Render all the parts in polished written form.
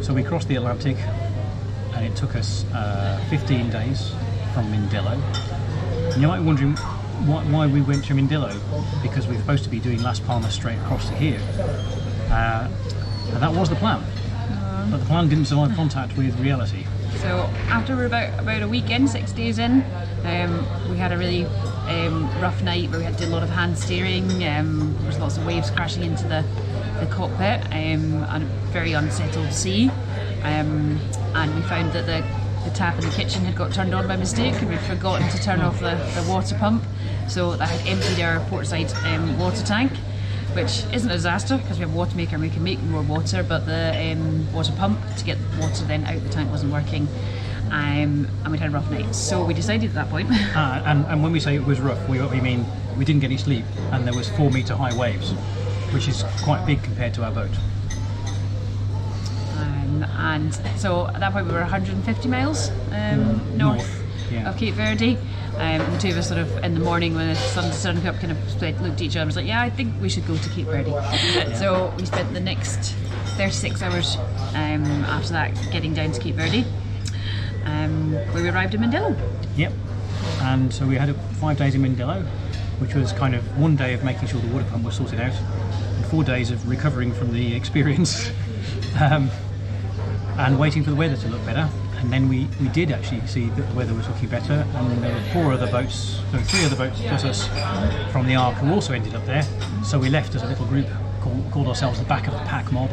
So we crossed the Atlantic, and it took us 15 days from Mindelo. And you might be wondering why we went to Mindelo, because we were supposed to be doing Las Palmas straight across to here. And that was the plan. But the plan didn't survive contact with reality. So after we're about a week in, 6 days in, we had a really rough night where we had to do a lot of hand steering. There was lots of waves crashing into the cockpit, and a very unsettled sea. And we found that the tap in the kitchen had got turned on by mistake, and we'd forgotten to turn off the water pump. So that had emptied our portside water tank, which isn't a disaster because we have a water maker and we can make more water, but the water pump to get water then out the tank wasn't working, and we'd had a rough night. So we decided at that point. And when we say it was rough, we mean we didn't get any sleep, and there was 4-meter high waves, which is quite big compared to our boat. And so at that point we were 150 miles north of Cape Verde. And the two of us sort of in the morning when the sun came up kind of looked at each other and was like, yeah, I think we should go to Cape Verde. So we spent the next 36 hours after that getting down to Cape Verde, where we arrived in Mindelo. Yep. And so we had 5 days in Mindelo, which was kind of 1 day of making sure the water pump was sorted out, and 4 days of recovering from the experience, and waiting for the weather to look better. And then we did actually see that the weather was looking better, and there were 3 other boats plus us from the Ark who also ended up there. So we left as a little group, called ourselves the Back of the Pack mob,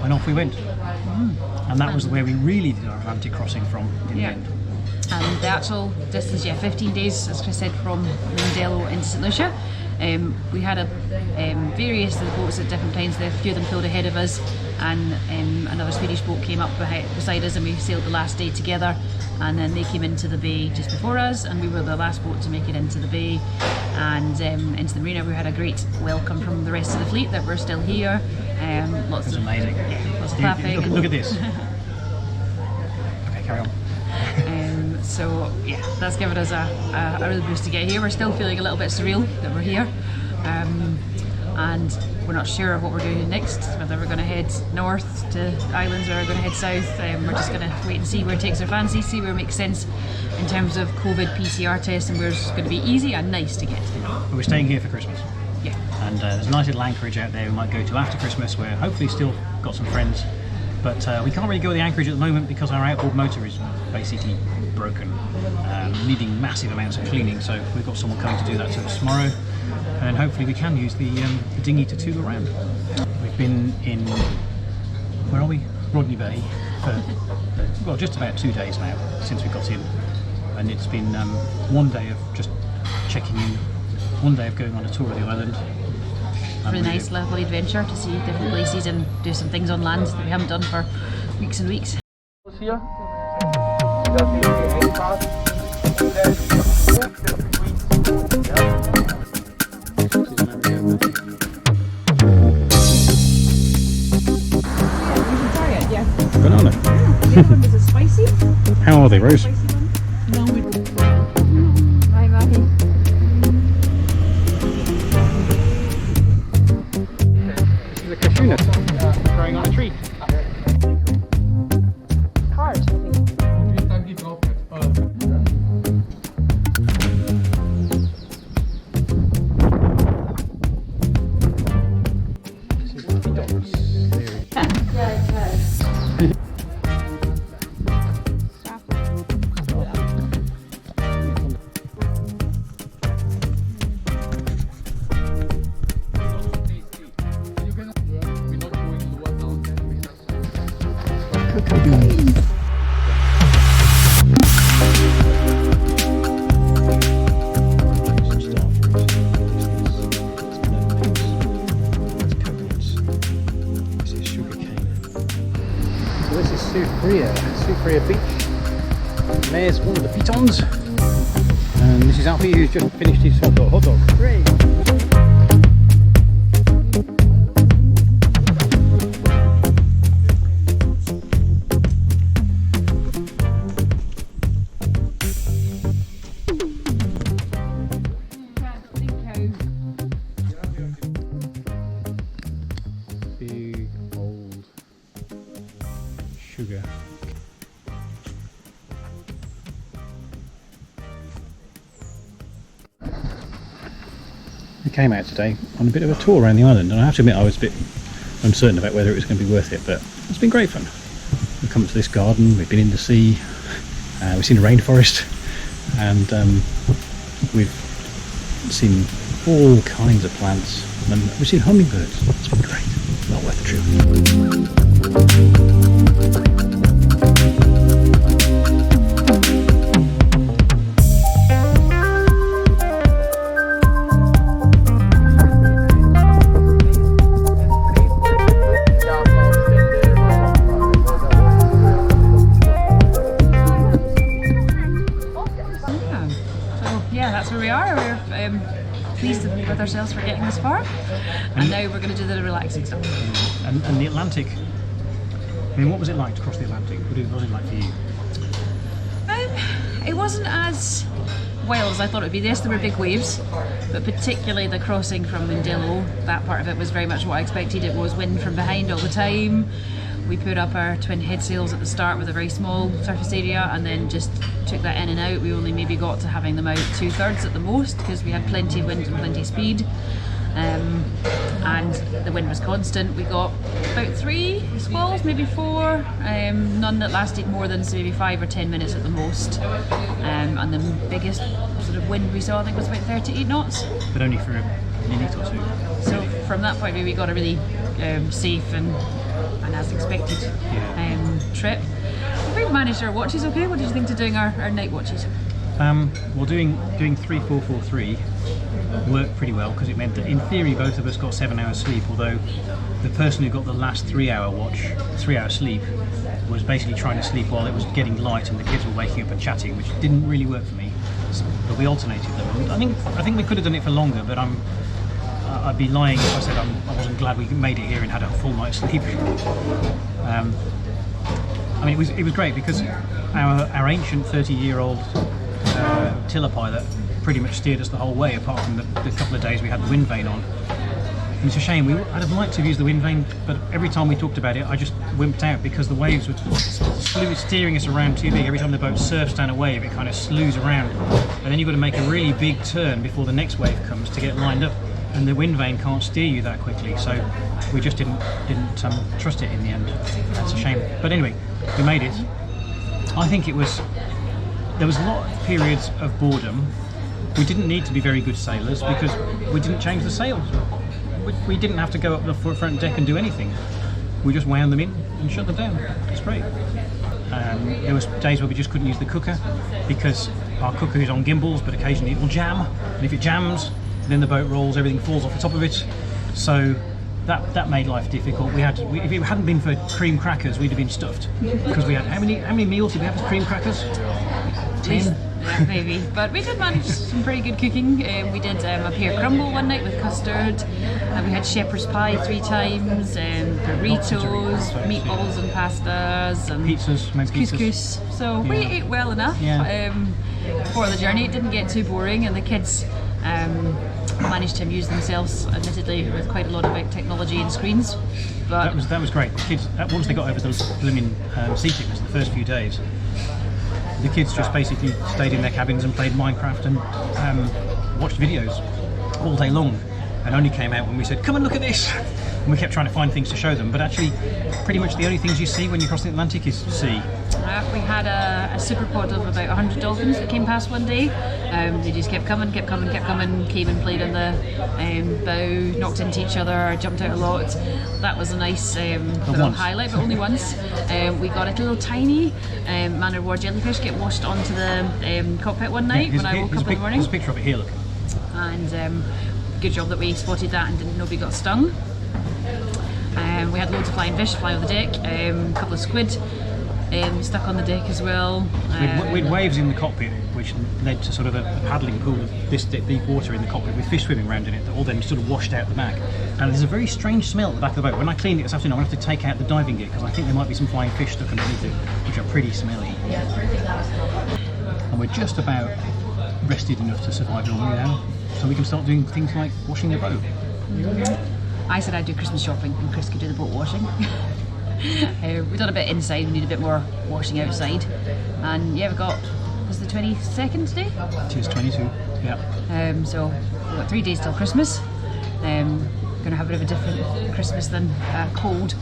and off we went. And that was where we really did our Atlantic crossing from in the end. And the actual distance, 15 days, as Chris said, from Mindelo into St Lucia. We had various of the boats at different times. A few of them pulled ahead of us, and another Swedish boat came up beside us, and we sailed the last day together. And then they came into the bay just before us, and we were the last boat to make it into the bay and into the marina. We had a great welcome from the rest of the fleet that we're still here. Lots of amazing. Lots of clapping. Look at this. Okay, carry on. So yeah, that's given us a real boost to get here. We're still feeling a little bit surreal that we're here, and we're not sure what we're doing next, whether we're going to head north to islands or we're going to head south. We're just going to wait and see where it takes our fancy, see where it makes sense in terms of COVID PCR tests, and where it's going to be easy and nice to get to. But we're staying here for Christmas. Yeah. And there's a nice little anchorage out there we might go to after Christmas, where hopefully still got some friends. But we can't really go to the anchorage at the moment because our outboard motor is basically broken, needing massive amounts of cleaning. So we've got someone coming to do that to us tomorrow, and then hopefully we can use the dinghy to tool around. We've been in, where are we? Rodney Bay for well, just about 2 days now since we got in, and it's been 1 day of just checking in, 1 day of going on a tour of the island. Really nice, lovely adventure to see different places and do some things on land that we haven't done for weeks and weeks. Lucia. Banana. This one is a spicy. How are they, Rose? No, we don't. Hi, Maggie. This is a cashew nut growing on a tree. Hard, I think. Sucria Beach. There's one of the pitons, and this is Alfie, who's just finished his hot dog. Great. Big old sugar. We came out today on a bit of a tour around the island, and I have to admit I was a bit uncertain about whether it was going to be worth it, but it's been great fun. We've come to this garden, we've been in the sea, we've seen a rainforest, and we've seen all kinds of plants, and we've seen hummingbirds. It's been great. Well worth the trip. That's where we are. We're pleased with ourselves for getting this far, and now we're going to do the relaxing stuff. And the Atlantic, I mean, what was it like to cross the Atlantic? What was it like for you? It wasn't as wild as I thought it would be. Yes, there were big waves, but particularly the crossing from Mindelo, that part of it was very much what I expected. It was wind from behind all the time. We put up our twin head sails at the start with a very small surface area, and then just took that in and out. We only maybe got to having them out 2/3 at the most, because we had plenty of wind and plenty of speed, and the wind was constant. We got about 3 squalls, maybe 4, none that lasted more than maybe 5 or 10 minutes at the most, and the biggest sort of wind we saw I think was about 38 knots. But only for a minute or two. So from that point of view we got a really safe and as expected trip. We've managed our watches okay. What did you think to doing our night watches? Well, doing 3-4-4-3 worked pretty well, because it meant that in theory both of us got 7 hours sleep, although the person who got the last 3-hour watch, 3-hour sleep, was basically trying to sleep while it was getting light and the kids were waking up and chatting, which didn't really work for me. But we alternated them. I think we could have done it for longer, but I'd be lying if I said I wasn't glad we made it here and had a full night's sleep. I mean, it was great, because our ancient 30-year-old tiller pilot pretty much steered us the whole way, apart from the couple of days we had the wind vane on. And it's a shame. I'd have liked to have used the wind vane, but every time we talked about it, I just wimped out, because the waves were steering us around too big. Every time the boat surfs down a wave, it kind of slews around, and then you've got to make a really big turn before the next wave comes to get lined up. And the wind vane can't steer you that quickly, so we just didn't trust it in the end. That's a shame. But anyway, we made it. I think there was a lot of periods of boredom. We didn't need to be very good sailors, because we didn't change the sails. We didn't have to go up the front deck and do anything. We just wound them in and shut them down. It's great. There was days where we just couldn't use the cooker, because our cooker is on gimbals, but occasionally it will jam, and if it jams, then the boat rolls, everything falls off the top of it. So that made life difficult. If it hadn't been for cream crackers, we'd have been stuffed, because we had how many meals did we have with cream crackers? 10. Yeah, maybe. But we did manage some pretty good cooking. We did a pear crumble one night with custard. We had shepherd's pie 3 times, burritos, meatballs and pastas, and pizzas, couscous. So we ate well enough for the journey. It didn't get too boring, and the kids managed to amuse themselves, admittedly, with quite a lot about technology and screens. But that was great. The kids, once they got over the blooming seasickness the first few days, the kids just basically stayed in their cabins and played Minecraft and watched videos all day long, and only came out when we said, come and look at this. And we kept trying to find things to show them, but actually pretty much the only things you see when you cross the Atlantic is sea. We had a super pod of about 100 dolphins that came past one day. They just kept coming, came and played on the bow, knocked into each other, jumped out a lot. That was a nice little highlight, but only once. We got a little tiny man o' war jellyfish get washed onto the cockpit one night when I woke up in the morning. There's a picture of it here, look. And good job that we spotted that and nobody got stung. We had loads of flying fish fly on the deck, a couple of squid stuck on the deck as well. We had waves in the cockpit, which led to sort of a paddling pool of this deep water in the cockpit with fish swimming around in it that all then sort of washed out the back. And there's a very strange smell at the back of the boat. When I cleaned it this afternoon, I'm going to have to take out the diving gear, because I think there might be some flying fish stuck underneath it, which are pretty smelly. And we're just about rested enough to survive normally now, so we can start doing things like washing the boat. I said I'd do Christmas shopping and Chris could do the boat washing. We've done a bit inside, we need a bit more washing outside. And yeah, we've got, was the 22nd today? She's 22, yeah. So we've got 3 days till Christmas. Going to have a bit of a different Christmas than cold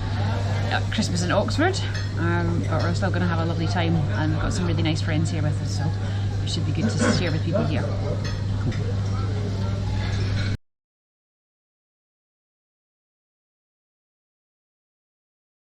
Christmas in Oxford. But we're still going to have a lovely time, and we've got some really nice friends here with us, so it should be good to share with people here. Cool.